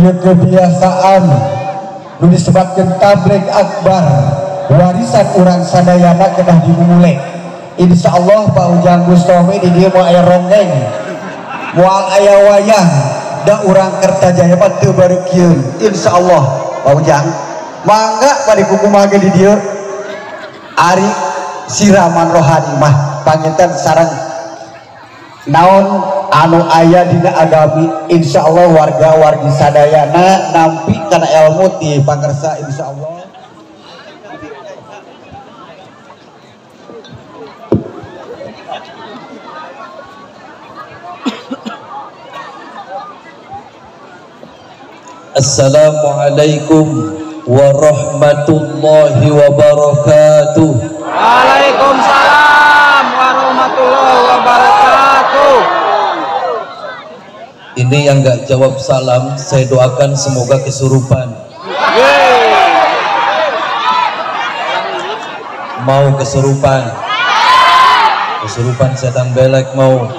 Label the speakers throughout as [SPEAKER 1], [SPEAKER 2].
[SPEAKER 1] Ieu kebiasaan nu disebutkeun tabligh akbar warisan urang sadayana kedah dimulai. Insyaallah Pak Ujang Mustomi di dieu moal aya ronggeng moal aya wayang da urang Kertajaya mah teu bareukieun insyaallah Pak Ujang. Mangga bari kumaha ge di dieu ari siraman rohani mah panginten sareng naon anu aya dina agami insyaallah warga-wargi sadayana nampi kana ilmu ti pangersa insyaallah.
[SPEAKER 2] Assalamualaikum warahmatullahi wabarakatuh.
[SPEAKER 3] Waalaikumsalam warahmatullahi wabarakatuh.
[SPEAKER 2] Ini yang gak jawab salam saya doakan semoga kesurupan. Mau kesurupan setan belek mau.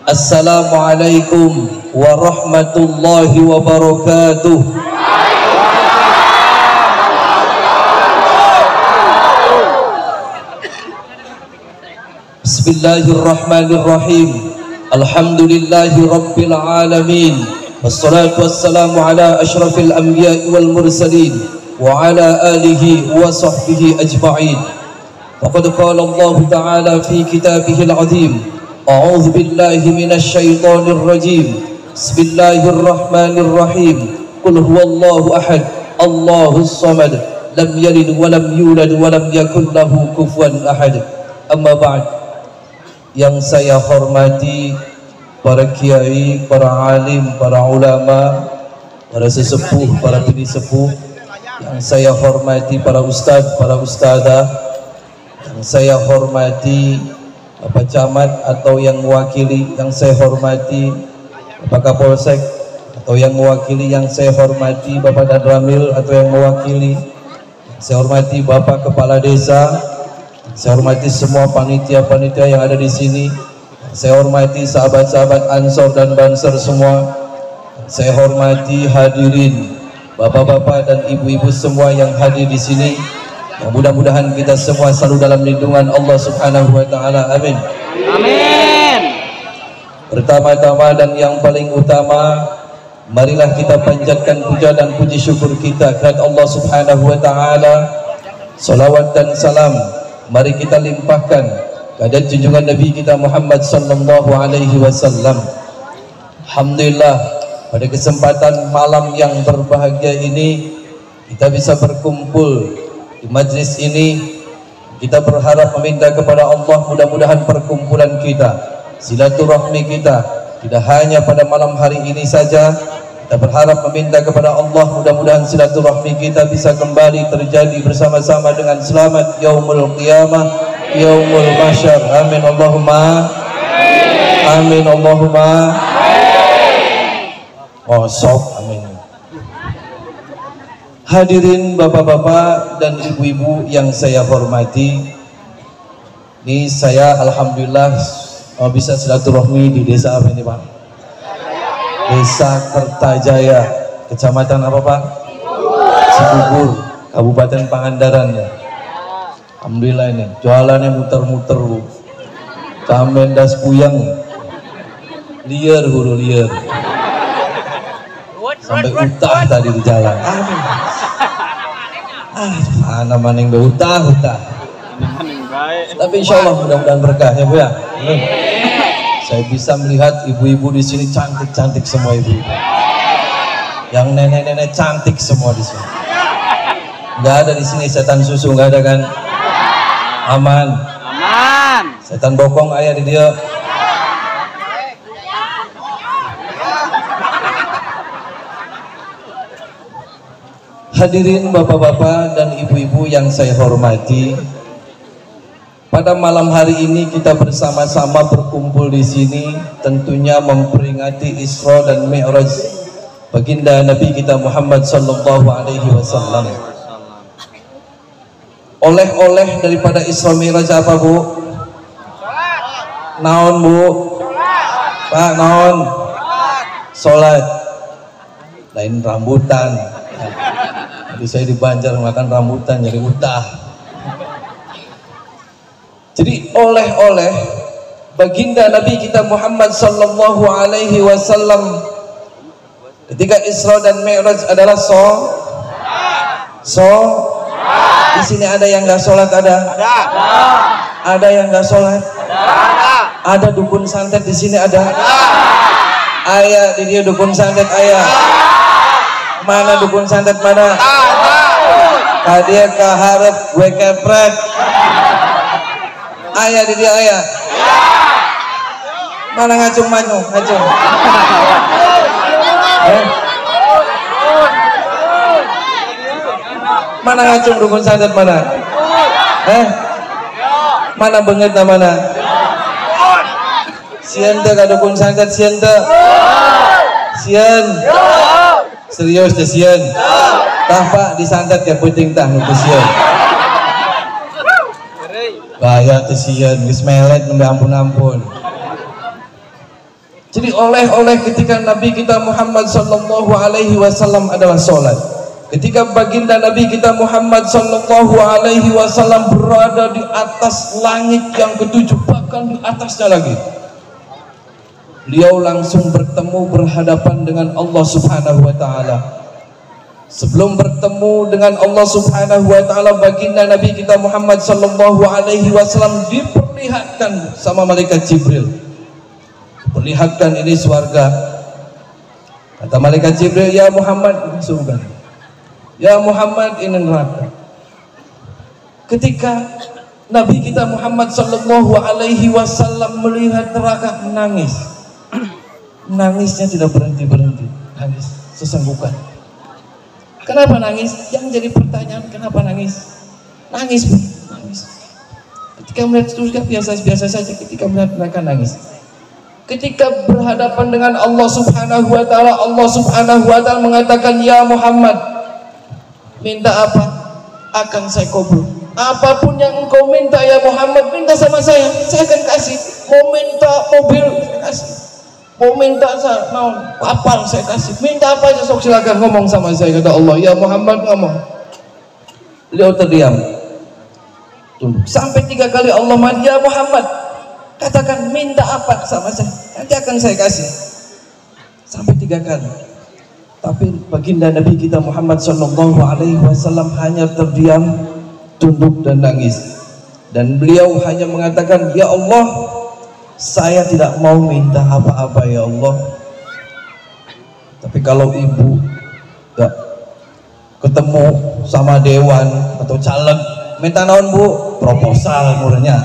[SPEAKER 2] Assalamualaikum warahmatullahi wabarakatuh. Bismillahirrahmanirrahim. Alhamdulillahi rabbil alamin. Wassalatu wassalamu ala asyrafil anbiya'i wal mursalin wa ala alihi wa sahbihi ajma'in. Faqad qala Allah ta'ala fi kitabihil azim. A'udzu billahi minasy syaithanir rajim. Bismillahirrahmanirrahim. Qul huwallahu ahad, Allahus samad, lam yalid wa lam yulad wa lam yakul lahu kufuwan ahad. Amma ba'd. Yang saya hormati para kiai, para alim, para ulama, para sesepuh, para bini sepuh. Yang saya hormati para ustadz, para ustadzah. Yang saya hormati Bapak Camat atau yang mewakili, yang saya hormati Bapak Kapolsek atau yang mewakili, yang saya hormati Bapak Danramil atau yang mewakili, saya hormati Bapak Kepala Desa, saya hormati semua panitia-panitia yang ada di sini, saya hormati sahabat-sahabat Ansor dan Banser semua, saya hormati hadirin bapak-bapak dan ibu-ibu semua yang hadir di sini. Yang mudah-mudahan kita semua selalu dalam lindungan Allah Subhanahu wa taala. Amin.
[SPEAKER 3] Amin.
[SPEAKER 2] Pertama-tama dan yang paling utama, marilah kita panjatkan puja dan puji syukur kita kepada Allah Subhanahu wa taala. Salawat dan salam mari kita limpahkan kepada junjungan Nabi kita Muhammad sallallahu alaihi wasallam. Alhamdulillah, pada kesempatan malam yang berbahagia ini kita bisa berkumpul di majlis ini. Kita berharap meminta kepada Allah mudah-mudahan perkumpulan kita, silaturahmi kita tidak hanya pada malam hari ini saja. Kita berharap meminta kepada Allah mudah-mudahan silaturahmi kita bisa kembali terjadi bersama-sama dengan selamat yaumul qiyamah, yaumul mahsyar. Amin Allahumma amin Allahumma sok amin. Hadirin bapak-bapak dan ibu-ibu yang saya hormati, ini saya alhamdulillah bisa silaturahmi di desa apa ini Pak? Desa Kertajaya, kecamatan apa Pak? Cibubur, Kabupaten Pangandaran ya. Alhamdulillah ini jualannya muter-muter Bu. Camendas puyang, liar huru liar, sampai utah tadi di jalan. Anak maning utah. Tapi insya Allah mudah-mudahan berkah ya Bu ya. Saya bisa melihat ibu-ibu di sini cantik-cantik semua ibu. Yang nenek-nenek cantik semua di sini. Nggak ada di sini setan susu, nggak ada kan? Aman.
[SPEAKER 3] Aman.
[SPEAKER 2] Setan bokong ayah di dia. Hadirin bapak-bapak dan ibu-ibu yang saya hormati, pada malam hari ini kita bersama-sama berkumpul di sini tentunya memperingati Isra dan Mi'raj baginda Nabi kita Muhammad sallallahu alaihi wasallam. Oleh-oleh daripada Isra Mi'raj apa Bu? Naon Bu? Pak naon? sholat, lain rambutan. Jadi saya di Banjar makan rambutan jadi utah. Jadi oleh-oleh baginda Nabi kita Muhammad sallallahu alaihi wasallam ketika Isra dan Mi'raj adalah di sini ada yang nggak sholat, ada yang nggak sholat, ada dukun santet di sini, ada ayah di dia dukun santet, ayah mana dukun santet mana, kadia kaharep gue kepret, ayah di dia ayah mana ngacung mana ngacung dukun santet mana, mana benget mana, sian teh ka dukun santet, sian teh sian serius teh sian tah pak disantet ya penting tah nuku sian bahaya teh sian geus melet nembe ampun. Jadi oleh-oleh ketika Nabi kita Muhammad sallallahu alaihi wasallam adalah sholat. Ketika baginda Nabi kita Muhammad sallallahu alaihi wasallam berada di atas langit yang ketujuh, bahkan di atasnya lagi, beliau langsung bertemu berhadapan dengan Allah subhanahu wa ta'ala. Sebelum bertemu dengan Allah subhanahu wa ta'ala, baginda Nabi kita Muhammad sallallahu alaihi wasallam diperlihatkan sama malaikat Jibril. Perlihatkan ini surga. Kata malaikat Jibril, ya Muhammad ini surga, ya Muhammad ini neraka. Ketika Nabi kita Muhammad sallallahu alaihi wasallam melihat neraka, menangis. Nangisnya tidak berhenti, nangis sesenggukan. Kenapa nangis? Yang jadi pertanyaan, kenapa nangis? Nangis. Ketika melihat surga biasa-biasa saja, ketika melihat neraka nangis. Ketika berhadapan dengan Allah subhanahu wa ta'ala, Allah subhanahu wa ta'ala mengatakan, ya Muhammad, minta apa? Akan saya kabul. Apapun yang engkau minta ya Muhammad, minta sama saya akan kasih. Mau minta mobil, saya kasih. Mau minta kapal, saya kasih. Minta apa aja, sok silakan ngomong sama saya, kata Allah. Ya Muhammad ngomong. Beliau terdiam. Tunduk. Sampai 3 kali Allah manggil, ya Muhammad, katakan minta apa sama saya, nanti akan saya kasih. Sampai 3 kali. Tapi baginda Nabi kita Muhammad sallallahu alaihi wasallam hanya terdiam, tunduk dan nangis. Dan beliau hanya mengatakan, ya Allah, saya tidak mau minta apa-apa ya Allah. Tapi kalau ibu gak ketemu sama dewan atau caleg, minta naon bu? Proposal murahnya.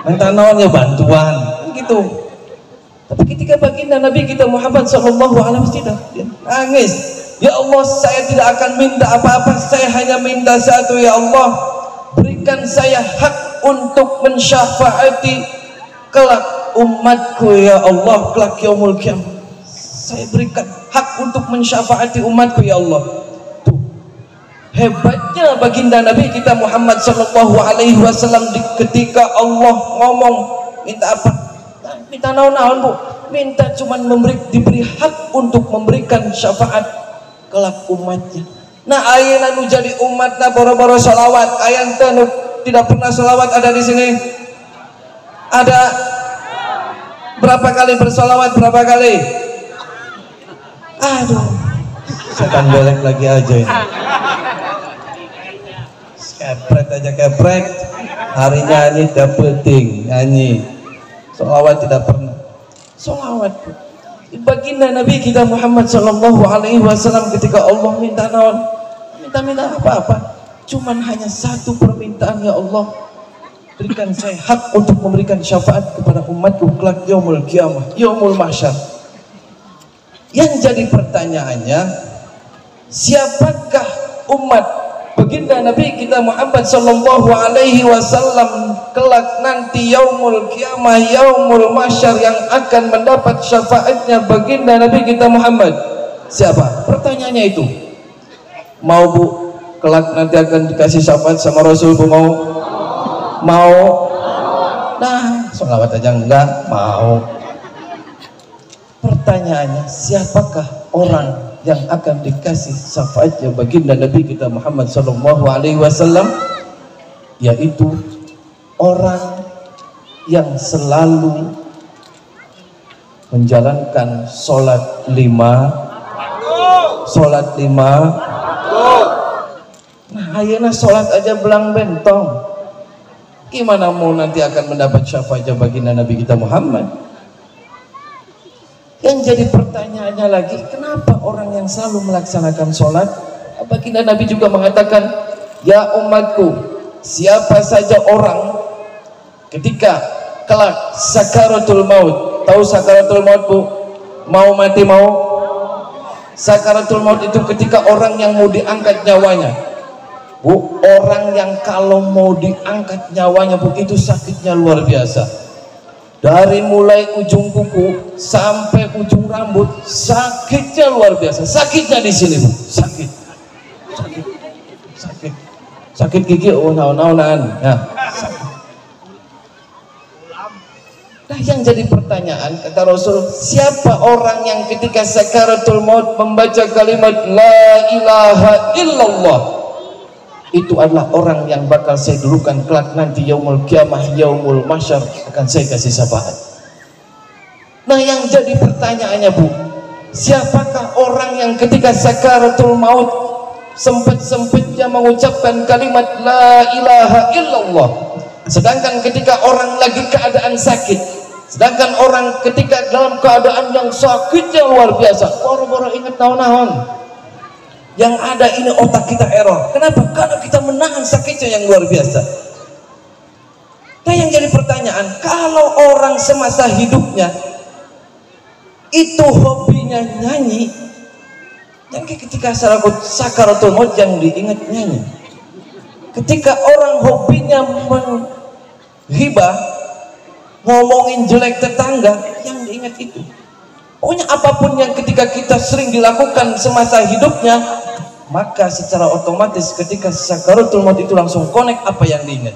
[SPEAKER 2] Minta naonnya bantuan gitu. Tapi ketika baginda Nabi kita Muhammad sallallahu alaihi wasallam dia nangis, ya Allah, saya tidak akan minta apa-apa, saya hanya minta satu, ya Allah, berikan saya hak untuk mensyafaati kelak umatku ya Allah, kelak yaumul qiyamah. Saya berikan hak untuk mensyafaati umatku ya Allah. Tuh hebatnya baginda Nabi kita Muhammad sallallahu alaihi wasallam ketika Allah ngomong minta apa? Minta naon-naon bu? Minta cuman diberi hak untuk memberikan syafaat kelak umatnya. Nah ayeuna nu jadi umatna boro-boro sholawat, ayeuna nu tidak pernah sholawat ada di sini? Ada? Berapa kali bersolawat? Berapa kali? Aduh, setan belek lagi aja ini. Kepret aja kepret. Hari nyanyi tidak penting, nyanyi. Solawat tidak pernah. Solawat. Baginda Nabi kita Muhammad sallallahu alaihi wasallam ketika Allah minta naon, minta apa-apa, cuman hanya satu permintaan, ya Allah, berikan saya hak untuk memberikan syafaat kepada umatku kelak yaumul qiyamah, yaumul mahsyar. Yang jadi pertanyaannya, siapakah umat baginda Nabi kita Muhammad sallallahu alaihi wasallam kelak nanti yaumul qiyamah, yaumul mahsyar yang akan mendapat syafaatnya baginda Nabi kita Muhammad? Siapa? Pertanyaannya itu. Mau bu kelak nanti akan dikasih syafaat sama Rasul bu? Mau? Nah, sholawat aja enggak mau. Pertanyaannya, siapakah orang yang akan dikasih syafaatnya baginda Nabi kita Muhammad sallallahu alaihi wasallam? Yaitu orang yang selalu menjalankan sholat lima. Nah, ayeuna sholat aja belang bentong, gimana mau nanti akan mendapat syafaatnya baginda Nabi kita Muhammad? Yang jadi pertanyaannya lagi, kenapa orang yang selalu melaksanakan sholat? Baginda Nabi juga mengatakan, ya umatku, siapa saja orang ketika kelak sakaratul maut, tahu sakaratul maut bu? Mau mati mau? Sakaratul maut itu ketika orang yang mau diangkat nyawanya, bu. Orang yang kalau mau diangkat nyawanya bu, itu sakitnya luar biasa. Dari mulai ujung kuku sampai ujung rambut, sakitnya luar biasa. Sakitnya di sini bu, sakit gigi, oh naon-naonan, ya. Nah, yang jadi pertanyaan kata Rasul, siapa orang yang ketika sakaratul maut membaca kalimat la ilaha illallah, itu adalah orang yang bakal saya dulukan kelak nanti yaumul kiamah, yaumul mahsyar, akan saya kasih syafaat. Nah, yang jadi pertanyaannya bu, siapakah orang yang ketika sakaratul maut sempit-sempitnya mengucapkan kalimat la ilaha illallah, sedangkan ketika orang lagi keadaan sakit, sedangkan orang ketika dalam keadaan yang sakitnya luar biasa, boro-boro ingat naon-naon, yang ada ini otak kita error. Kenapa? Karena kita menahan sakitnya yang luar biasa. Nah, yang jadi pertanyaan, kalau orang semasa hidupnya itu hobinya nyanyi, yang ketika sakaratul maut yang diingat nyanyi. Ketika orang hobinya menghibah, ngomongin jelek tetangga, yang diingat itu. Pokoknya apapun yang ketika kita sering dilakukan semasa hidupnya, maka secara otomatis ketika sakaratul maut itu langsung connect apa yang diingat.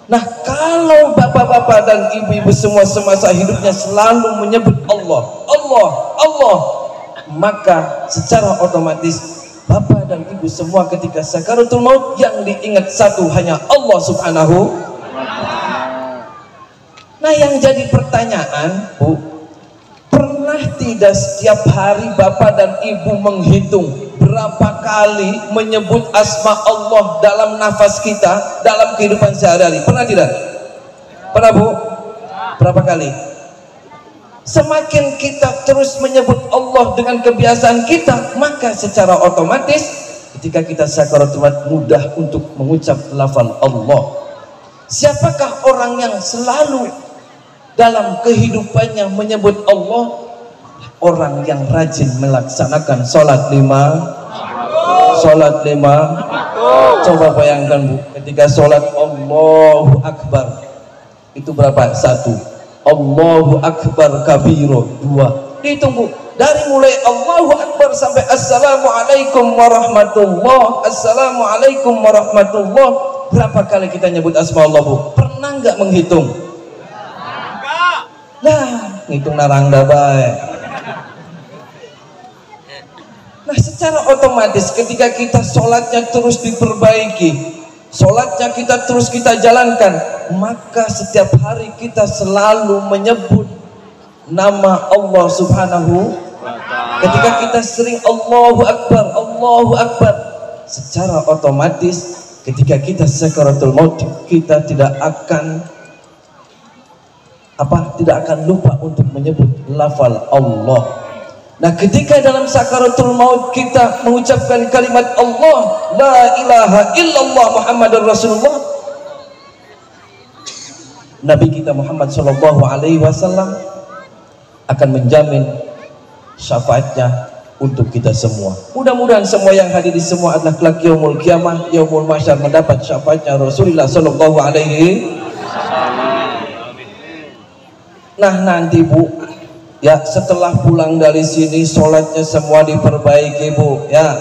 [SPEAKER 2] Nah, kalau bapak-bapak dan ibu-ibu semua semasa hidupnya selalu menyebut Allah, Allah, Allah, maka secara otomatis bapak dan ibu semua ketika sakaratul maut yang diingat satu hanya Allah subhanahu. Nah, yang jadi pertanyaan bu, pernah tidak setiap hari bapak dan ibu menghitung berapa kali menyebut asma Allah dalam nafas kita, dalam kehidupan sehari-hari? Pernah tidak? Pernah bu? Berapa kali? Semakin kita terus menyebut Allah dengan kebiasaan kita, maka secara otomatis ketika kita sakaratul maut mudah untuk mengucap lafal Allah. Siapakah orang yang selalu dalam kehidupannya menyebut Allah? Orang yang rajin melaksanakan sholat lima. Coba bayangkan bu, ketika sholat Allahu Akbar itu berapa? Satu. Allahu Akbar kabiro, dua. Dihitung bu, dari mulai Allahu Akbar sampai Assalamualaikum warahmatullah, Assalamualaikum warahmatullah, berapa kali kita nyebut asma Allah bu? Pernah nggak menghitung? Nah, ngitung narangda baik. Nah, secara otomatis ketika kita sholatnya terus diperbaiki, sholatnya kita terus kita jalankan, maka setiap hari kita selalu menyebut nama Allah subhanahu. Ketika kita sering Allahu Akbar, Allahu Akbar, secara otomatis ketika kita sakaratul maut kita tidak akan lupa untuk menyebut lafal Allah. Nah, ketika dalam sakaratul maut kita mengucapkan kalimat Allah, la ilaha illallah Muhammadur Rasulullah, Nabi kita Muhammad sallallahu alaihi wasallam akan menjamin syafaatnya untuk kita semua. Mudah-mudahan semua yang hadir di semua adalah kelak yaumul kiamah, yaumul mahsyar mendapat syafaatnya Rasulullah sallallahu alaihi wasallam. Nah, nanti bu, ya setelah pulang dari sini sholatnya semua diperbaiki bu, ya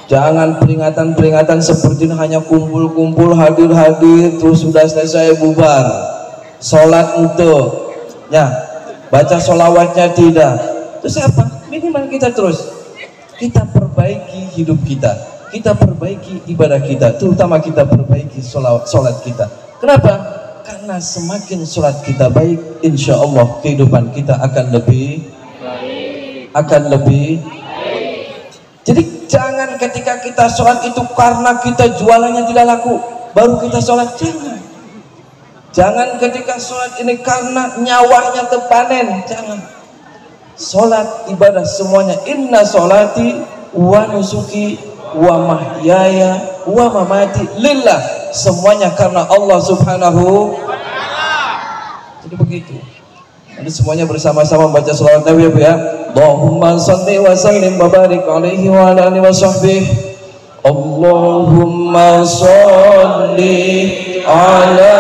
[SPEAKER 2] jangan peringatan-peringatan seperti ini hanya kumpul-kumpul hadir-hadir terus sudah selesai bubar sholat untuk ya. baca sholawatnya tidak. Terus apa? Minimal kita kita perbaiki hidup kita, kita perbaiki ibadah kita, terutama kita perbaiki sholat kita. Kenapa? Karena semakin sholat kita baik, insya Allah kehidupan kita akan lebih baik. Jadi jangan ketika kita sholat itu karena kita jualannya tidak laku baru kita sholat, jangan ketika sholat ini karena nyawanya terpanen, jangan. Sholat ibadah semuanya, inna sholati wa nusuki wa mahyaya wa mamati lillah, semuanya karena Allah subhanahu wa ta'ala. Jadi begitu. Nanti semuanya bersama-sama baca sholawat Nabi ya. Allahumma salli wa sallim wa barik alaihi wa ala alihi wa sahbihi. Allahumma salli ala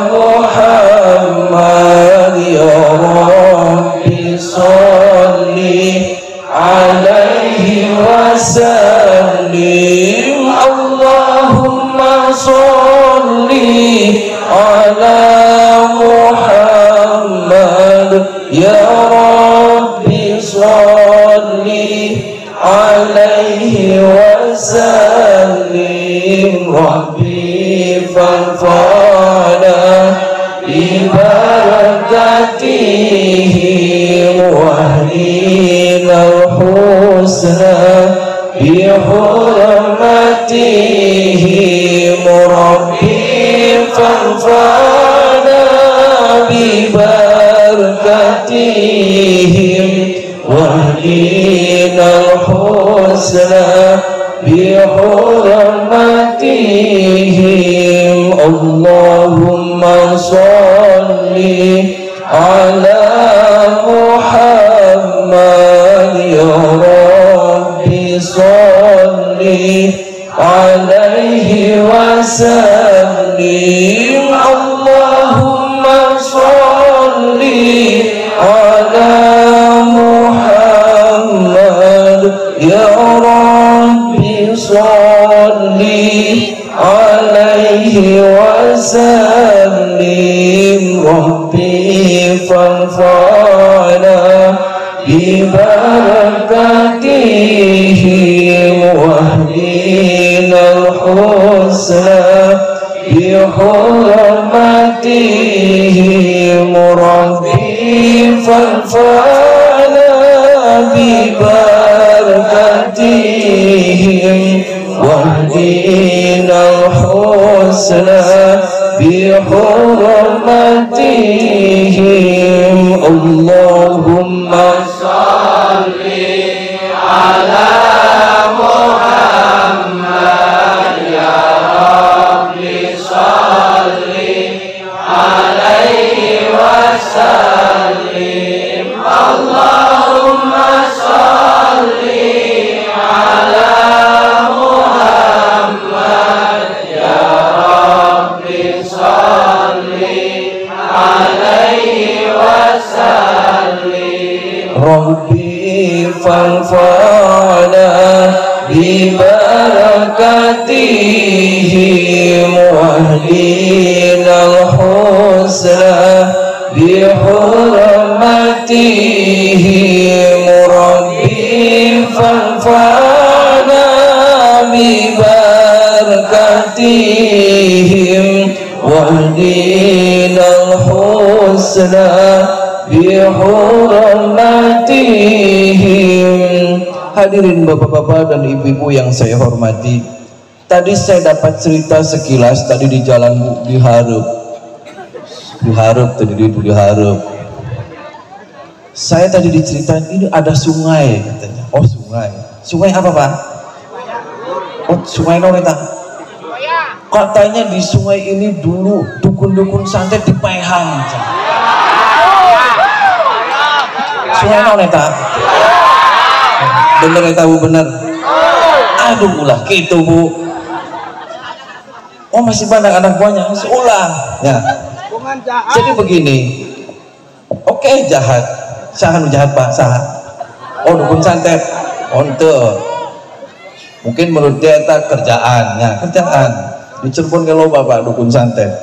[SPEAKER 2] Muhammad ya Rabbi salli alaihi wa sallim. Allahumma salli ala Muhammad ya Rabbi salli alaihi wa sallim. Rabbi fanfa'na bi barakatihi wahdina al-husna bi hurmatihi. Rabbi fanfa'na bi barakatihim wahdina al-husna bi hurmatihim. Allahumma salli ala Muhammad ya Rabbi salli alaihi wa sallim. Allahumma salli ala Muhammad ya Rabbi salli alaihi wa sallim. Rabbi fanfa'na bi barakatihim wahdina al-husna bi hurmatihim. Rabbi fanfa'na bi barakatihim wahdina al-husna bi hurmatihim. Allahumma salli ala Muhammad ya Rabbi salli alaihi wa sallim. Allahumma salli ala Muhammad ya Rabbi salli alaihi wa sallim. Rabbi fanfa'na bi barakatihim wahdina al-husna bi hurmatihim. Rabbi fanfa'na bi barakatihim wahdina al-husna bi hurmatihim. Hadirin bapak-bapak dan ibu-ibu yang saya hormati, tadi saya dapat cerita sekilas tadi di jalan Diharap tadi di Diharap. Saya tadi diceritain ini ada sungai katanya. Oh sungai apa Pak? Oh sungai Noneta. Katanya di sungai ini dulu dukun-dukun santet dipehang. Sungai Noneta. Bener ya tahu bener. Aduh ulah gitu Bu. Oh masih banyak anak buahnya. Ulah ya. Jadi begini. Oke jahat. Sahan jahat Pak saha. Oh dukun santet. Onte. Mungkin menurut dia itu kerjaan ya kerjaan. Di Cirebon ke loba Pak dukun santet.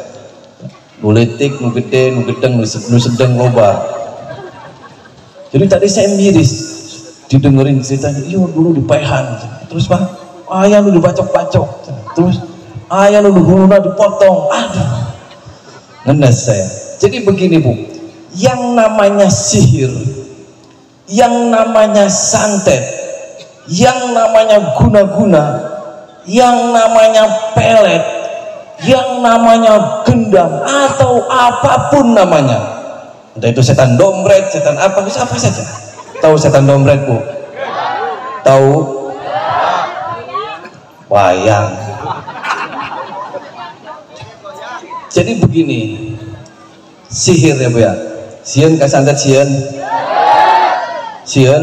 [SPEAKER 2] Nu leutik nu gede nu gedeng nu sedeng loba. Jadi tadi saya miris didengerin ceritanya, iya dulu di Pehan, terus Pak ayah lu dibacok-bacok, terus ayah lu dihuluna dipotong, aduh ngenes saya. Jadi begini Bu, yang namanya sihir, yang namanya santet, yang namanya guna-guna, yang namanya pelet, yang namanya gendam atau apapun namanya, entah itu setan dompet, setan apa saja. Tahu setan dompet Bu? Tahu? Wayang. Jadi begini, sihir ya Bu ya. Sieun ka santet sieun. Sieun.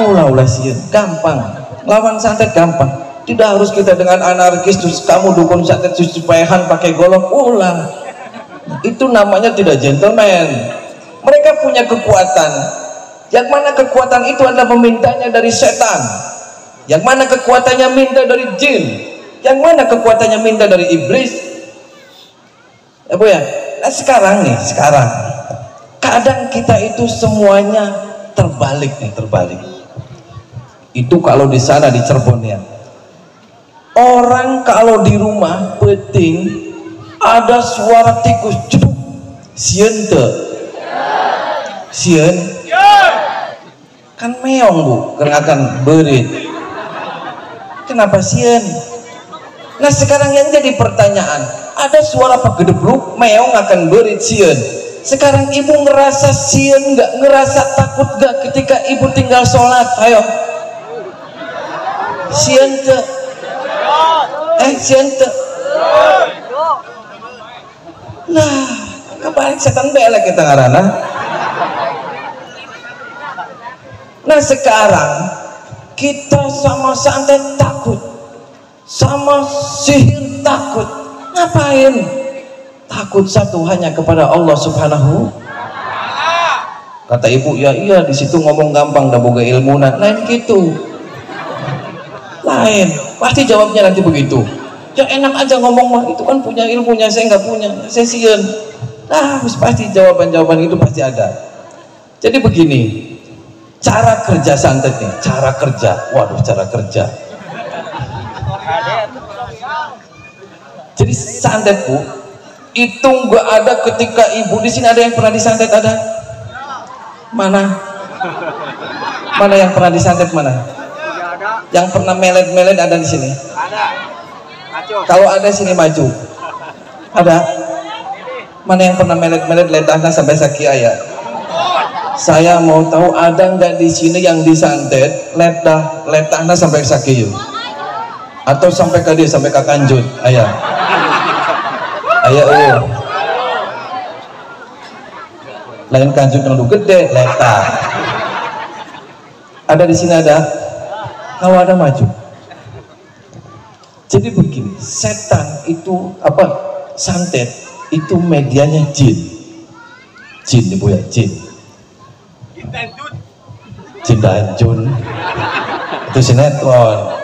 [SPEAKER 2] Ulah sieun, gampang. Lawan santet gampang. Tidak harus kita dengan anarkis terus kamu dukun santet suci Pehan pakai golok, ulah. Itu namanya tidak gentleman. Mereka punya kekuatan, yang mana kekuatan itu adalah memintanya dari setan, yang mana kekuatannya minta dari jin, yang mana kekuatannya minta dari iblis. Ya Bu ya. Nah sekarang kadang kita itu semuanya terbalik. Itu kalau di sana di Cirebon ya, orang kalau di rumah peting ada suara tikus jeduk, sieun teu? Sieun? Kan meong Bu, akan berit. Kenapa sieun? Nah sekarang yang jadi pertanyaan, ada suara pagedebluk, meong akan berit sieun. Sekarang ibu ngerasa sieun nggak, ngerasa takut nggak ketika ibu tinggal sholat? Ayo, sieun teu? Sieun teu? Nah, kebalik setan belek kita ngaranna. Nah sekarang kita sama santet takut, sama sihir takut. Ngapain? Takut satu hanya kepada Allah Subhanahu. Kata ibu, ya iya di situ ngomong gampang, dah boga ilmunan. Lain gitu. Lain. Pasti jawabnya nanti begitu. Ya enak aja ngomong mah, itu kan punya ilmunya, saya nggak punya, saya sieun. Nah, pasti jawaban-jawaban itu pasti ada. Jadi begini, cara kerja santet nih, cara kerja. Waduh, cara kerja. Jadi santet Bu, itu nggak ada ketika ibu di sini. Ada yang pernah disantet? Ada? Mana? Mana yang pernah disantet mana? Yang pernah melet-melet ada di sini? Ada. Kalau ada sini maju. Ada? Mana yang pernah melet-melet letahna sampai sakit ayah? Saya mau tahu ada nggak di sini yang disantet letahna sampai sakit yuk? Atau sampai ke dia, sampai ke kanjut? Ayah. Ayah lain kanjut yang gede, letah. Ada di sini ada? Kalau ada maju. Jadi begini, setan itu apa? Santet itu medianya jin. Jin Ibu ya, jin. Jin Danjun. Itu sinetron.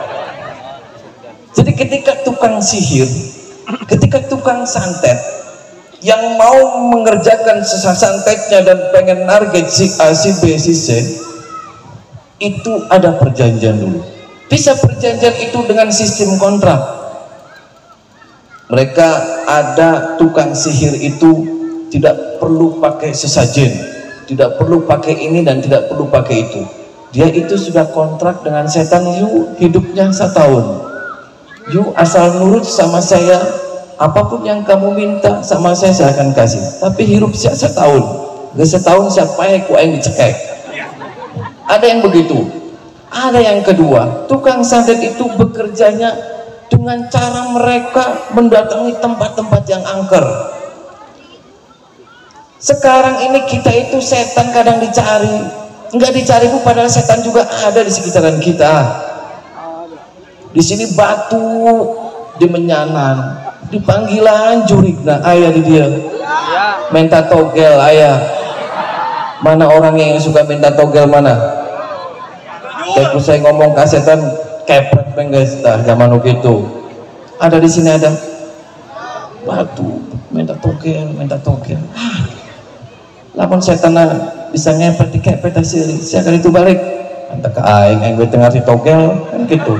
[SPEAKER 2] Jadi ketika tukang sihir, ketika tukang santet yang mau mengerjakan santetnya dan pengen target si A, si B, si C, itu ada perjanjian dulu. Bisa perjanjian itu dengan sistem kontrak. Mereka ada tukang sihir itu tidak perlu pakai sesajen, tidak perlu pakai ini dan tidak perlu pakai itu. Dia itu sudah kontrak dengan setan, you hidupnya 1 tahun. You asal nurut sama saya, apapun yang kamu minta sama saya akan kasih. Tapi hidup saya 1 tahun. Gak 1 tahun siapa yang dicekek. Ada yang begitu. Ada yang kedua, tukang santet itu bekerjanya dengan cara mereka mendatangi tempat-tempat yang angker. Sekarang ini kita itu setan kadang dicari, enggak dicari Bu, padahal setan juga ada di sekitaran kita. Di sini Batu, di Menyanan, di Panggilan Jurigna, ayah di dia. Minta togel ayah. Mana orang yang suka minta togel mana? Kayak saya ngomong ke setan kepret guys, dah zaman gitu. Ada di sini ada Batu, minta togel. Lamun setan bisa ngepet dikepet hasil siakan itu balik antak ke aing gue tengah ditogel kan gitu.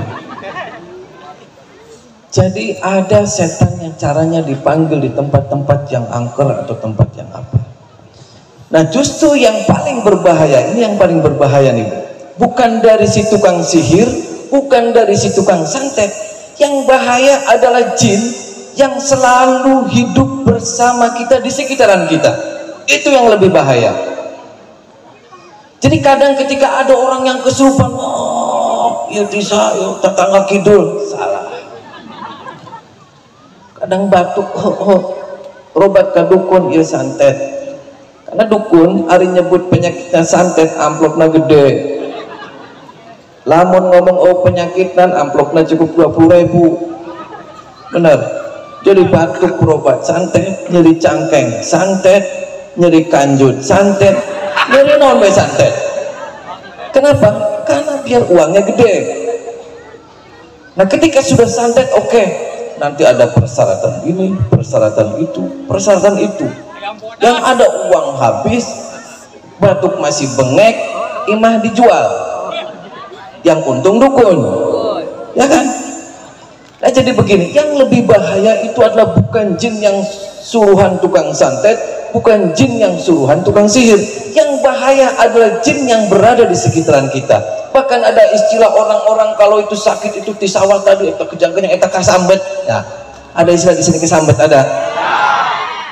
[SPEAKER 2] Jadi ada setan yang caranya dipanggil di tempat-tempat yang angker atau tempat yang apa. Nah justru yang paling berbahaya, ini yang paling berbahaya nih, bukan dari si tukang sihir, bukan dari si tukang santet. Yang bahaya adalah jin yang selalu hidup bersama kita di sekitaran kita. Itu yang lebih bahaya. Jadi kadang ketika ada orang yang kesurupan, oh ya bisa, ya tetangga kidul, salah. Kadang batuk, robat ke dukun, ya santet. Karena dukun hari nyebut penyakitnya santet, amplopnya gede. Lamun ngomong oh penyakitan, amplopnya cukup 20.000. Benar. Jadi batuk berobat santet, nyeri cangkeng santet, nyeri kanjut santet, nyeri nombe santet. Kenapa? Karena biar uangnya gede. Nah ketika sudah santet, oke. Nanti ada persyaratan ini, persyaratan itu, persyaratan itu. Yang ada uang habis, batuk masih bengek, imah dijual. Yang untung dukun, ya kan? Nah jadi begini, yang lebih bahaya itu adalah bukan jin yang suruhan tukang santet, bukan jin yang suruhan tukang sihir. Yang bahaya adalah jin yang berada di sekitaran kita. Bahkan ada istilah orang-orang kalau itu sakit itu tisawal tadi atau kejang-kejang eta kasambet. Ya, ada istilah di sini kesambet ada.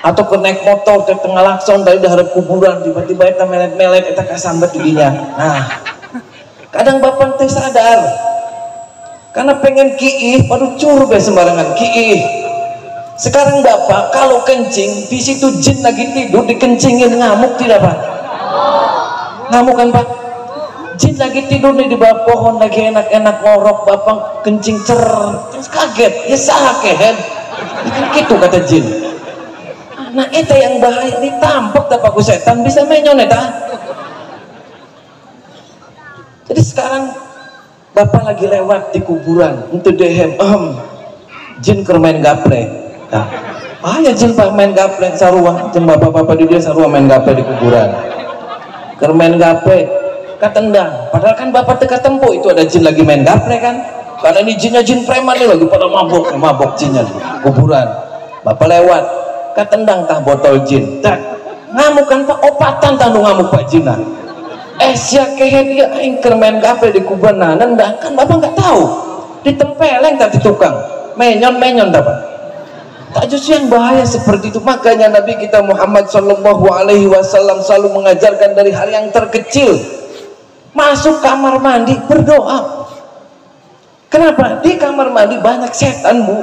[SPEAKER 2] Atau ke naik motor ke tengah lakson dari harap kuburan tiba-tiba eta melet-melet eta kasambet didinya. Nah, kadang bapak teh sadar karena pengen kiih, waduh cur be sembarangan kiih. Sekarang bapak kalau kencing di situ jin lagi tidur dikencingin, ngamuk tidak pak? Ngamuk kan pak? Jin lagi tidur nih di bawah pohon lagi enak-enak ngorok, bapak kencing cer, terus kaget, ya sakehead, kan gitu kata jin. Nah itu yang bahaya, ditampok tapaku setan bisa menyon eta. Jadi sekarang bapak lagi lewat di kuburan, untuk dehem, jin keur main gaple. Nah, ya jin pak main gaple sarua, jin bapak-bapak di dia sarua main gaple di kuburan. Keur main gaple. Katendang, padahal kan bapak teka tempo itu ada jin lagi main gaple kan, karena ini jinnya jin preman nih lagi pada mabok jinnya di kuburan. Bapak lewat, katendang tah botol jin, ngamuk kan pak, opatan tah ngamuk pak jinah. Sia kehe dia aing keur main gaple di kuburan, nah nendang kan bapak nggak tahu, ditempeleng tadi tukang, menyon dapat. Tak justru yang bahaya seperti itu. Makanya Nabi kita Muhammad Shallallahu Alaihi Wasallam selalu mengajarkan dari hal yang terkecil. Masuk kamar mandi berdoa. Kenapa? Di kamar mandi banyak setan bu.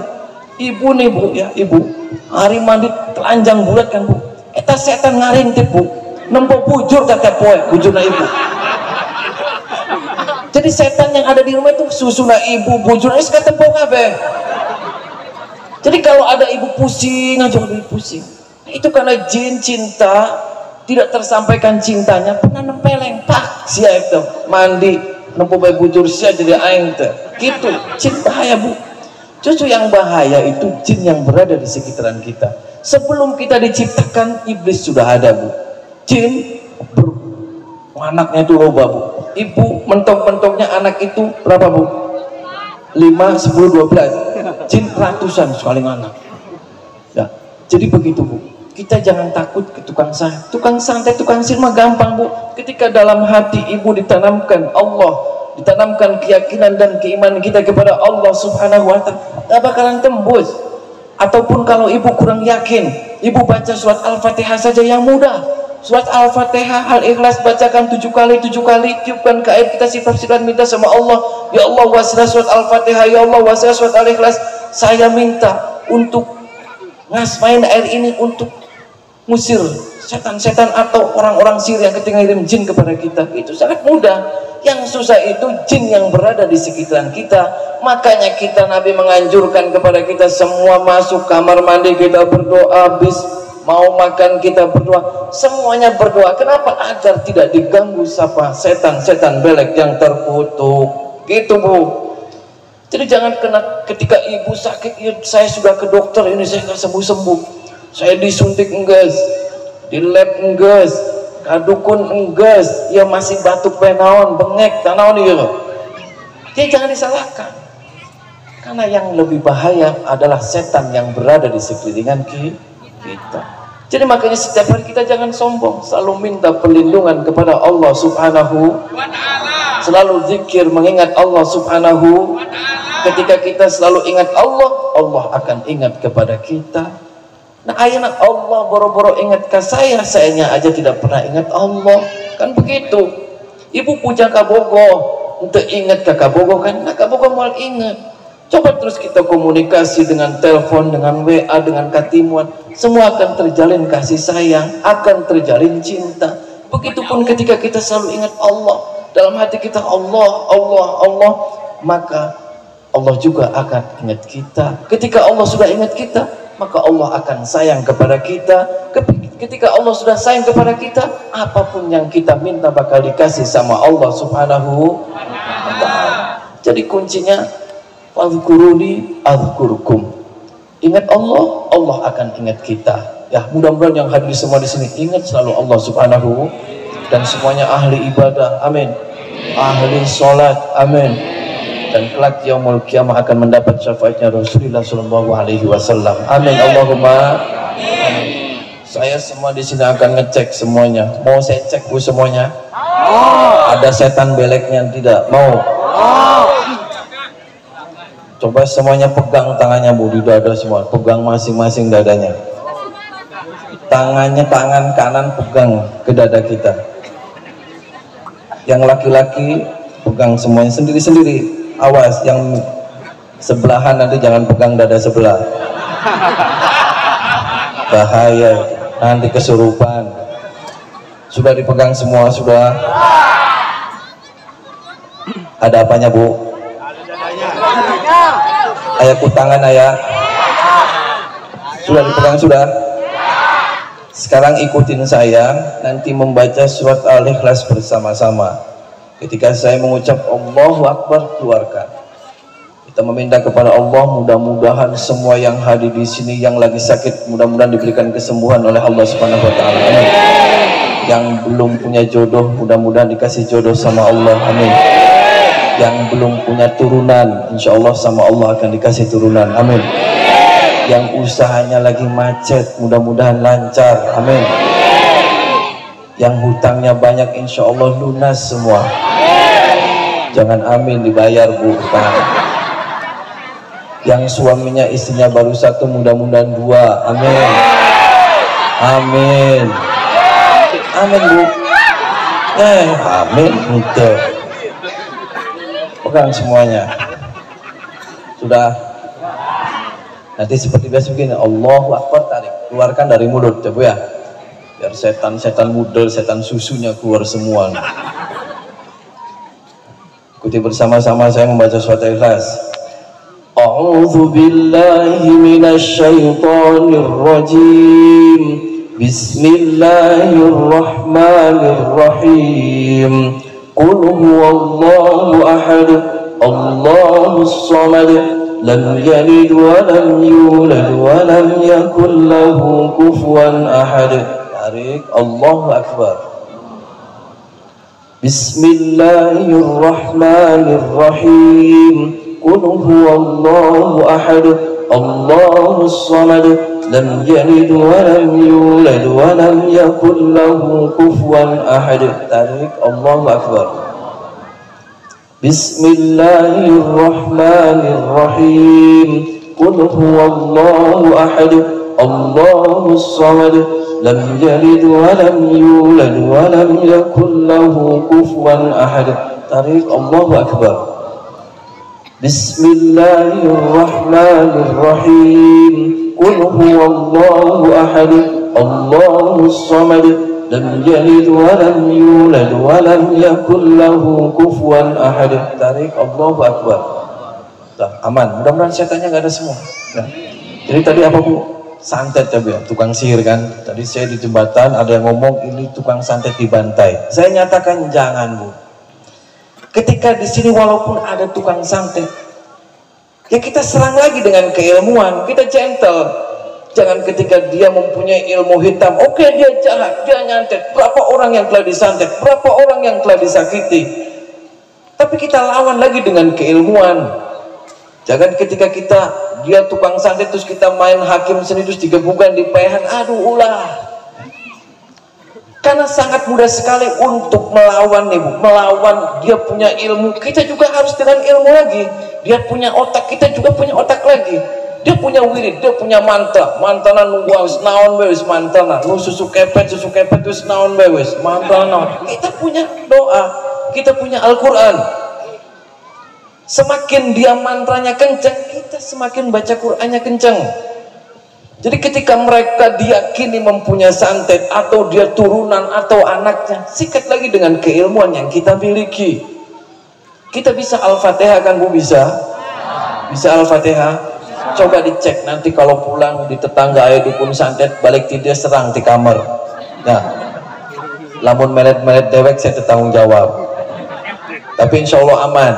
[SPEAKER 2] Ibu nih bu ya ibu. Hari mandi telanjang bulat kan bu. Eta setan ngarintip bu. Nempo bujur tetep poe bujurna ibu. Jadi setan yang ada di rumah itu susuna ibu bujurna is ketempo kabeh. Jadi kalau ada ibu pusing aja lebih pusing. Itu karena jin cinta tidak tersampaikan cintanya pernah nempeleng pak sia itu mandi nempo bae bujur sia jadi aing teh gitu. Jin bahaya bu. Justru yang bahaya itu jin yang berada di sekitaran kita. Sebelum kita diciptakan iblis sudah ada bu. Jin anaknya itu loba bu. Ibu mentok-mentoknya anak itu berapa bu? 5, 10, 12. Jin ratusan sekali anak. Ya, jadi begitu bu. Kita jangan takut ke tukang santet. Tukang santet, tukang sihir mah gampang bu. Ketika dalam hati ibu ditanamkan Allah, ditanamkan keyakinan dan keimanan kita kepada Allah Subhanahu Wa Taala, gak bakalan tembus. Ataupun kalau ibu kurang yakin, ibu baca surat Al-Fatihah saja yang mudah. Surat Al-Fatihah, Al-Ikhlas bacakan 7 kali, tiupkan ke air, kita sifat-sifat minta sama Allah. Ya Allah wasilah surat Al-Fatihah, ya Allah wasilah surat Al-Ikhlas. Saya minta untuk ngasmain air ini untuk ngusir setan-setan atau orang-orang sihir yang ketika ngirim jin kepada kita. Itu sangat mudah. Yang susah itu jin yang berada di sekitaran kita. Makanya kita Nabi menganjurkan kepada kita semua masuk kamar mandi kita berdoa, habis mau makan kita berdoa, semuanya berdoa. Kenapa? Agar tidak diganggu sama setan-setan belek yang terkutuk. Gitu bu. Jadi jangan kena ketika ibu sakit, ya, saya sudah ke dokter ini saya nggak sembuh-sembuh. Saya disuntik enggas, di lab enggas,
[SPEAKER 4] kadukun enggeus, ia masih batuk penaon, bengek, tanaon ieu. Dia jangan disalahkan. Karena yang lebih bahaya adalah setan yang berada di sekeliling kita. Jadi makanya setiap hari kita jangan sombong, selalu minta perlindungan kepada Allah Subhanahu wa ta'ala. Selalu zikir mengingat Allah Subhanahu wa ta'ala. Ketika kita selalu ingat Allah, Allah akan ingat kepada kita. Nah, ayeuna Allah boro-boro ingat ke sayanya aja tidak pernah ingat Allah. Kan begitu. Ibu puja kabogo, untuk ingat ke kabogo kan, nah kabogo mau ingat. Coba terus kita komunikasi dengan telepon, dengan WA, dengan katimuan, semua akan terjalin kasih sayang, akan terjalin cinta. Begitupun ketika kita selalu ingat Allah, dalam hati kita Allah, Allah, Allah, maka Allah juga akan ingat kita. Ketika Allah sudah ingat kita, maka Allah akan sayang kepada kita. Ketika Allah sudah sayang kepada kita, apapun yang kita minta bakal dikasih sama Allah Subhanahu wa ta'ala. Jadi kuncinya, fadhkuruni adzkurkum. Ingat Allah, Allah akan ingat kita. Ya, mudah-mudahan yang hadir semua di sini ingat selalu Allah Subhanahu, dan semuanya ahli ibadah, amin. Ahli sholat, amin. Dan kelak yaumul kiamah akan mendapat syafaatnya Rasulullah sallallahu alaihi wasallam. Amin. Allahumma amin. Saya semua di sini akan ngecek semuanya. Mau saya cek Bu semuanya? Ada setan beleknya tidak? Mau? Coba semuanya pegang tangannya Bu di dada semua, pegang masing-masing dadanya. Tangannya, tangan kanan pegang ke dada kita. Yang laki-laki pegang semuanya sendiri-sendiri. Awas, yang sebelahan nanti jangan pegang dada sebelah. Bahaya, nanti kesurupan. Sudah dipegang semua, sudah. Ada apanya Bu? Ayah kutangan ayah. Sudah dipegang sudah. Sekarang ikutin saya, nanti membaca surat Al-Ikhlas bersama-sama. Ketika saya mengucap Allahu Akbar, keluarkan. Kita meminta kepada Allah, mudah-mudahan semua yang hadir di sini yang lagi sakit, mudah-mudahan diberikan kesembuhan oleh Allah Subhanahu wa ta'ala. Amin. Yang belum punya jodoh, mudah-mudahan dikasih jodoh sama Allah. Amin. Yang belum punya turunan, insya Allah sama Allah akan dikasih turunan. Amin. Yang usahanya lagi macet, mudah-mudahan lancar. Amin. Yang hutangnya banyak, insya Allah lunas semua. Jangan amin dibayar Bu hutang. Yang suaminya istrinya baru satu, mudah-mudahan dua. Amin. Amin. Amin Bu. Amin. Gitu. Pegang semuanya. Sudah. Nanti seperti biasa begini, Allahu Akbar, tarik, keluarkan dari mulut, coba ya. Biar setan-setan mudel, setan susunya keluar semua. Ikuti bersama-sama saya membaca surat Al-Ikhlas. A'udzu billahi minasy syaithanir rajim. Bismillahirrahmanirrahim. Qul huwallahu ahad, Allahus samad, lam yalid wa lam yulad wa lam yakul lahu kufuwan ahad. Tarik, Allahu Akbar. Bismillahirrahmanirrahim. Qul huwallahu ahad, Allahus samad, lam yalid wa lam yulad wa lam yakul lahu kufuwan ahad. Tarik, Allahu Akbar. Bismillahirrahmanirrahim. Qul huwallahu ahad, Allahus samad, lam yalid wa lam yulad wa lam yakul lahu kufuwan ahad. Tarik, Allahu Akbar. Bismillahirrahmanirrahim. Qul huwallahu ahad, Allahus samad, lam yalid wa lam yulad wa lam yakul lahu kufuwan ahad. Tarik, Allahu Akbar. Aman, mudah-mudahan setannya nggak ada semua. Nah, jadi tadi apa Bu? Santet coba ya, tukang sihir kan. Tadi saya di jembatan ada yang ngomong ini tukang santet dibantai. Saya nyatakan jangan Bu. Ketika di sini walaupun ada tukang santet, ya kita serang lagi dengan keilmuan, kita gentle. Jangan ketika dia mempunyai ilmu hitam, oke, dia jahat, dia nyantet. Berapa orang yang telah disantet, berapa orang yang telah disakiti. Tapi kita lawan lagi dengan keilmuan. Jangan ketika dia tukang santet terus kita main hakim sendiri terus digebukan di payahan, aduh ulah. Karena sangat mudah sekali untuk melawan nih Bu, melawan. Dia punya ilmu, kita juga harus dengan ilmu lagi. Dia punya otak, kita juga punya otak lagi. Dia punya wirid, dia punya mantra. Mantana nuwang naon bewis mantana, nu susu kepet wis naon bewis mantana naon. Kita punya doa, kita punya Al-Qur'an. Semakin dia mantranya kencang, kita semakin baca Qur'annya kencang. Jadi ketika mereka diyakini mempunyai santet atau dia turunan atau anaknya, sikat lagi dengan keilmuan yang kita miliki. Kita bisa Al-Fatihah kan Bu, bisa Al-Fatihah. Coba dicek nanti kalau pulang di tetangga ayah dukun santet balik tidak serang di kamar. Nah, lamun melet-melet dewek saya bertanggung jawab. Tapi insya Allah aman.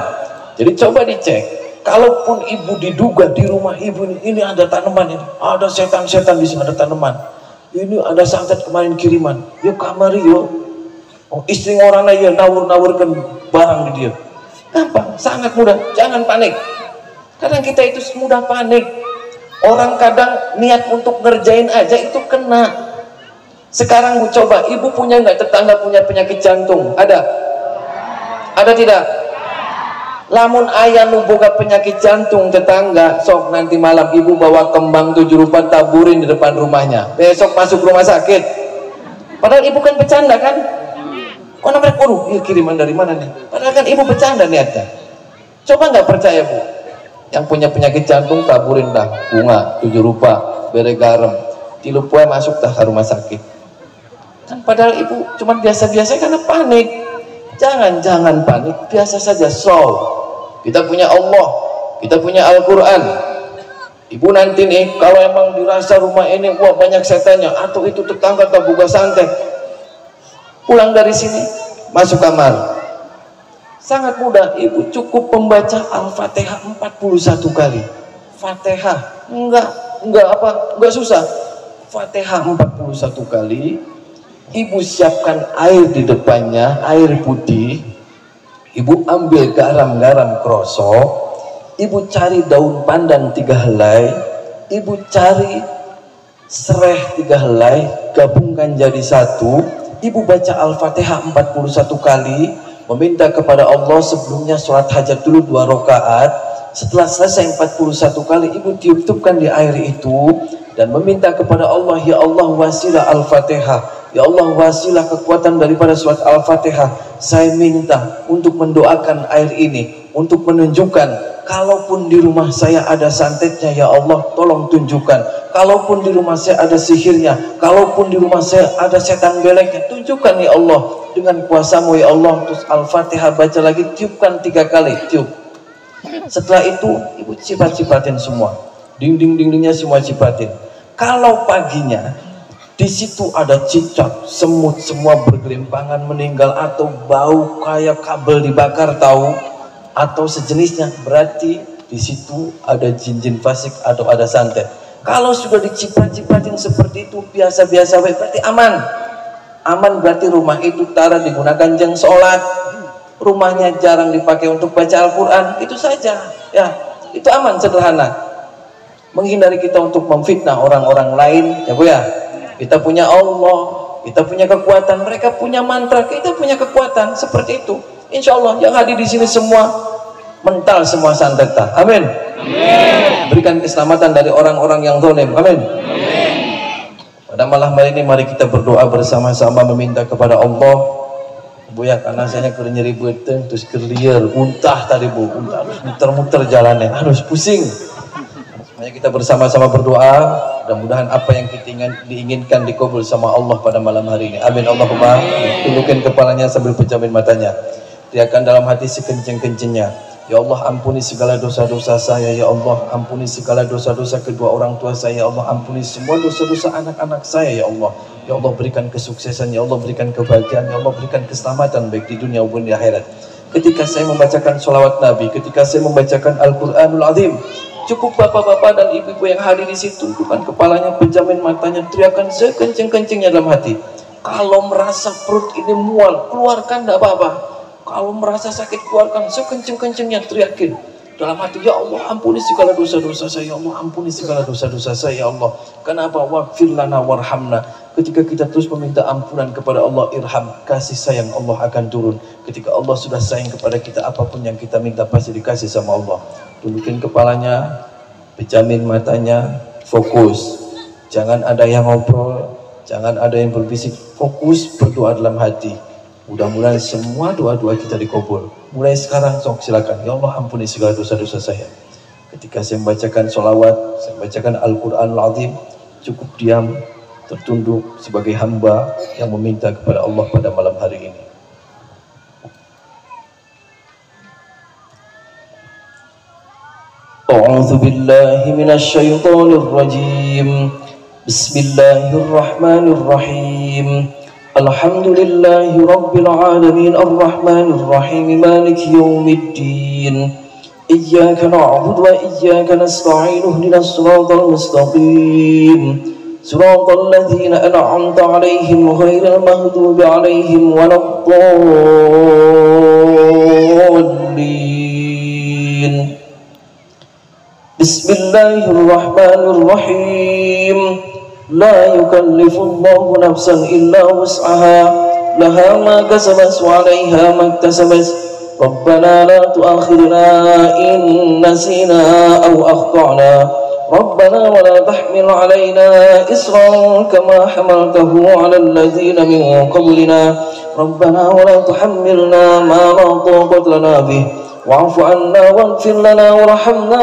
[SPEAKER 4] Jadi coba dicek. Kalaupun ibu diduga di rumah ibu ini ada tanaman ini, ada setan-setan di sini, ada tanaman. Ini ada santet kemarin kiriman. Yuk kamari yuk. Oh, istri orang lain nawur-nawurkan barang di dia. Gampang, sangat mudah. Jangan panik. Kadang kita itu mudah panik. Orang kadang niat untuk ngerjain aja itu kena. Sekarang Bu coba, ibu punya nggak tetangga punya penyakit jantung? Ada? Ada tidak? Lamun ayah nu boga penyakit jantung tetangga, sok nanti malam ibu bawa kembang 7 rupa taburin di depan rumahnya. Besok masuk rumah sakit. Padahal ibu kan bercanda kan? Oh namanya, waduh, kiriman dari mana nih? Padahal kan ibu bercanda niatnya. Coba nggak percaya Bu? Yang punya penyakit jantung taburin dah bunga 7 rupa, bere garam, tilu poe masuk dah ke rumah sakit. Kan padahal ibu cuma biasa-biasa karena panik. Jangan panik, biasa saja. Kita punya Allah, kita punya Al-Quran. Ibu nanti nih kalau emang dirasa rumah ini wah banyak setannya atau itu tetangga tak buka santet, pulang dari sini masuk kamar. Sangat mudah, ibu cukup membaca Al-Fatihah 41 kali. Fatihah enggak susah. Fatihah 41 kali. Ibu siapkan air di depannya, air putih. Ibu ambil garam kroso. Ibu cari daun pandan 3 helai. Ibu cari sereh 3 helai, gabungkan jadi satu. Ibu baca Al-Fatihah 41 kali. Meminta kepada Allah sebelumnya sholat hajat dulu 2 rakaat. Setelah selesai 41 kali ibu tiup-tiupkan di air itu dan meminta kepada Allah, ya Allah wasilah Al-Fatihah, ya Allah wasilah kekuatan daripada surat Al-Fatihah. Saya minta untuk mendoakan air ini, untuk menunjukkan kalaupun di rumah saya ada santetnya, ya Allah tolong tunjukkan. Kalaupun di rumah saya ada sihirnya, kalaupun di rumah saya ada setan beleknya, tunjukkan ya Allah dengan kuasamu ya Allah. Terus Al-Fatihah baca lagi, tiupkan 3 kali, tiup. Setelah itu ibu cipat-cipatin semua, dinding-dindingnya semua cipatin. Kalau paginya di situ ada cicak, semut semua bergelimpangan meninggal atau bau kayak kabel dibakar tahu atau sejenisnya, berarti di situ ada jin-jin fasik atau ada santet. Kalau sudah dicipat-cipatin seperti itu biasa-biasa berarti aman. Aman berarti rumah itu tara digunakan jeng sholat, rumahnya jarang dipakai untuk baca Al-Quran, itu saja ya, itu aman, sederhana. Menghindari kita untuk memfitnah orang-orang lain ya Bu ya. Kita punya Allah, kita punya kekuatan, mereka punya mantra, kita punya kekuatan, seperti itu. Insya Allah yang hadir di sini semua mental semua santet. Amin. Berikan keselamatan dari orang-orang yang zalim. Amin. Pada malam hari ini mari kita berdoa bersama-sama meminta kepada Allah Bu ya, karena saya keur nyeri beuteung terus keur lieur untah tadi Bu, untah harus muter-muter jalannya, harus pusing. Mari kita bersama-sama berdoa, mudah-mudahan apa yang kita diinginkan dikabul sama Allah pada malam hari ini. Amin. Allahumma. Tundukkan kepalanya sambil pejamin matanya. Teriakan dalam hati sekenceng-kencengnya, ya Allah ampuni segala dosa-dosa saya, ya Allah ampuni segala dosa-dosa kedua orang tua saya, ya Allah ampuni semua dosa-dosa anak-anak saya, ya Allah. Ya Allah berikan kesuksesan, ya Allah berikan kebahagiaan, ya Allah berikan keselamatan baik di dunia maupun di akhirat. Ketika saya membacakan sholawat Nabi, ketika saya membacakan Al-Quranul Azim, Cukup bapak-bapak dan ibu-ibu yang hadir di situ, tundukkan kepalanya, pejamin matanya, teriakan sekenceng-kencengnya dalam hati. Kalau merasa perut ini mual, keluarkan, tidak apa-apa. Kalau merasa sakit, keluarkan sekenceng-kencengnya, teriakin dalam hati, ya Allah ampuni segala dosa-dosa saya, ya Allah ampuni segala dosa-dosa saya, ya Allah. Kenapa? Waghfir lana warhamna. Ketika kita terus meminta ampunan kepada Allah, irham, kasih sayang Allah akan turun. Ketika Allah sudah sayang kepada kita, apapun yang kita minta pasti dikasih sama Allah. Tundukin kepalanya, pejamin matanya, fokus. Jangan ada yang ngobrol, jangan ada yang berbisik, fokus berdoa dalam hati. Mudah-mudahan semua doa-doa kita dikabul. Mulai sekarang, sok silakan. Ya Allah ampuni segala dosa-dosa saya. Ketika saya membacakan sholawat, saya membacakan Al-Quranul Azim, cukup diam, tertunduk sebagai hamba yang meminta kepada Allah pada malam hari ini. A'udzu billahi minasy syaithanir rajim. Bismillahirrahmanirrahim. Alhamdulillahi rabbil alamin arrahmanir rahim maliki yaumiddin. Iyyaka na'budu wa iyyaka nasta'in ihdinas siratal mustaqim. Siratal ladzina an'amta 'alaihim ghairil maghdubi 'alaihim waladdallin. Bismillahirrahmanirrahim. La yukallifullahu nafsan illa wus'aha, laha ma kasabat wa 'alaiha ma iktasabat. Rabbana la tu'akhidna in nasina aw akhtana. Rabbana wa la tahmil 'alaina isran kama hamaltahu 'alal ladzina min qablina. Rabbana wa la tuhammilna ma la taqata lana bih. Wa'fu 'anna waghfir lana warhamna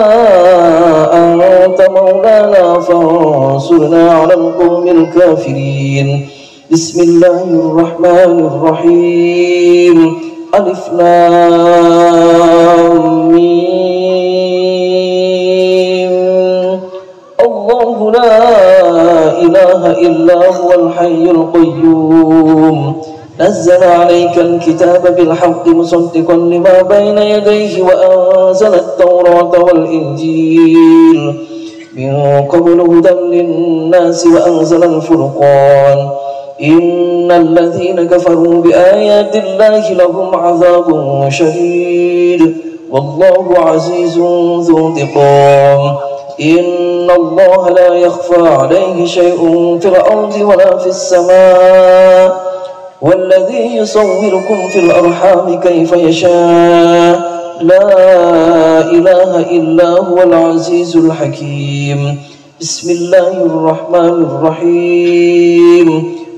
[SPEAKER 4] anta maulana fansurna 'alal qaumil kafirin. Bismillahirrahmanirrahim. Alif Lam Mim. Allahu la ilaha illa huwal hayyul qayyum. نزل عليك الكتاب بالحق مصدقا لما بين يديه وأنزل التوراة والإنجيل من قبل هدى للناس وأنزل الفرقان. إن الذين كفروا بآيات الله لهم عذاب شديد والله عزيز ذو انتقام. إن الله لا يخفى عليه شيء في الأرض ولا في السماء والذي يصوركم في الأرحام كيف يشاء لا إله إلا هو العزيز الحكيم. بسم الله الرحمن الرحيم.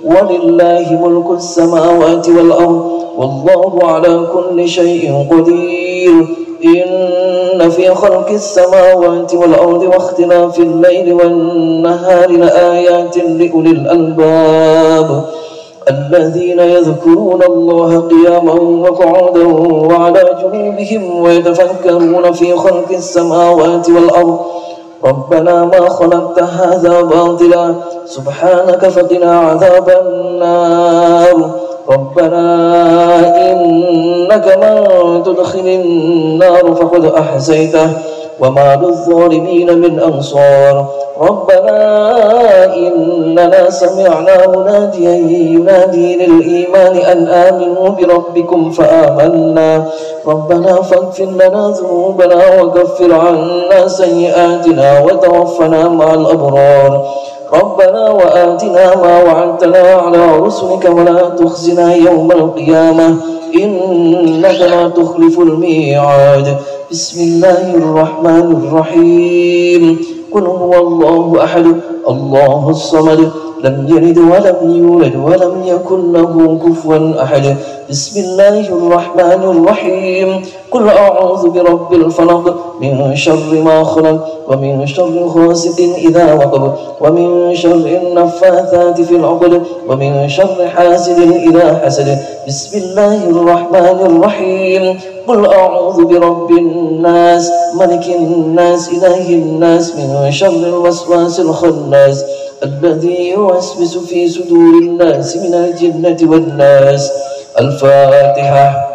[SPEAKER 4] ولله ملك السماوات والأرض والله على كل شيء قدير. إن في خلق السماوات والأرض واختلاف الليل والنهار لآيات لأولي الألباب الذين يذكرون الله قياما وقعودا وعلى جنوبهم ويتفكرون في خلق السماوات والأرض ربنا ما خلقت هذا باطلا سبحانك فقنا عذاب النار. ربنا إنك من تدخل النار فقد أحزيته وما للظالمين من أنصار. ربنا إننا سمعنا مناديا ينادي للإيمان أن آمنوا بربكم فآمنا. ربنا فاغفر لنا ذنوبنا وكفر عنا سيئاتنا وتوفنا مع الأبرار. ربنا وآتنا ما وعدتنا على رسلك ولا تخزنا يوم القيامة إنك لا تخلف الميعاد. بسم الله الرحمن الرحيم. قل هو الله أحد الله الصمد لم يلد ولم يولد ولم يكن له كفوا أحد. بسم الله الرحمن الرحيم. قل أعوذ برب الفلق من شر ما خلق ومن شر غاسق إذا وقب ومن شر النفاثات في العقد ومن شر حاسد إذا حسد. بسم الله الرحمن الرحيم. قل أعوذ برب الناس ملك الناس إله الناس من شر الوسواس الخناس الذي يوسوس في صدور الناس من الجنة والناس. الفاتحة.